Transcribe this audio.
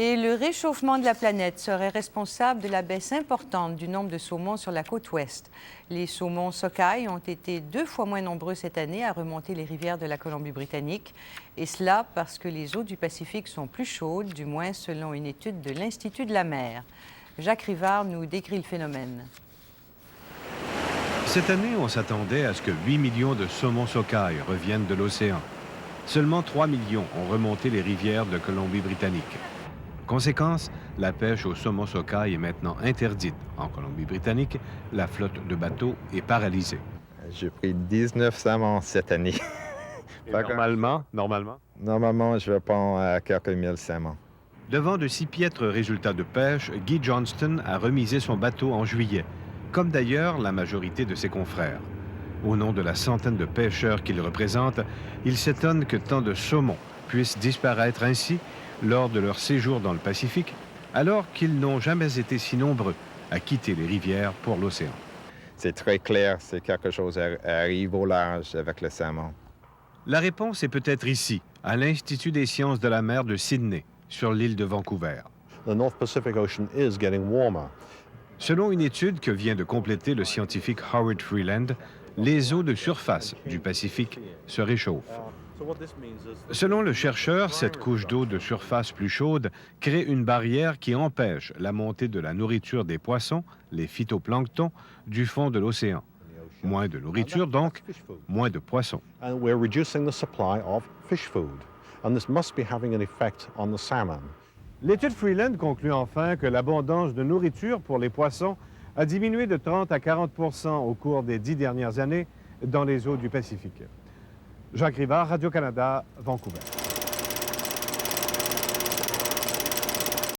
Et le réchauffement de la planète serait responsable de la baisse importante du nombre de saumons sur la côte ouest. Les saumons sockeye ont été 2 fois moins nombreux cette année à remonter les rivières de la Colombie-Britannique. Et cela parce que les eaux du Pacifique sont plus chaudes, du moins selon une étude de l'Institut de la mer. Jacques Rivard nous décrit le phénomène. Cette année, on s'attendait à ce que 8 millions de saumons sockeye reviennent de l'océan. Seulement 3 millions ont remonté les rivières de Colombie-Britannique. Conséquence, la pêche au saumon sockeye est maintenant interdite. En Colombie-Britannique, la flotte de bateaux est paralysée. J'ai pris 19 saumons cette année. Normalement? Normalement, je vais prendre quelques mille saumons. Devant de si piètres résultats de pêche, Guy Johnston a remisé son bateau en juillet, comme d'ailleurs la majorité de ses confrères. Au nom de la centaine de pêcheurs qu'il représente, il s'étonne que tant de saumons puissent disparaître ainsi lors de leur séjour dans le Pacifique, alors qu'ils n'ont jamais été si nombreux à quitter les rivières pour l'océan. C'est très clair, c'est quelque chose arrive au large avec le saumon. La réponse est peut-être ici, à l'Institut des sciences de la mer de Sydney, sur l'île de Vancouver. The North Pacific Ocean is getting warmer. Selon une étude que vient de compléter le scientifique Howard Freeland, les eaux de surface du Pacifique se réchauffent. Selon le chercheur, cette couche d'eau de surface plus chaude crée une barrière qui empêche la montée de la nourriture des poissons, les phytoplanctons, du fond de l'océan. Moins de nourriture, donc, moins de poissons. And we're reducing the supply of fish food. And this must be having an effect on the salmon. L'étude Freeland conclut enfin que l'abondance de nourriture pour les poissons a diminué de 30 à 40 % au cours des 10 dernières années dans les eaux du Pacifique. Jacques Rivard, Radio-Canada, Vancouver.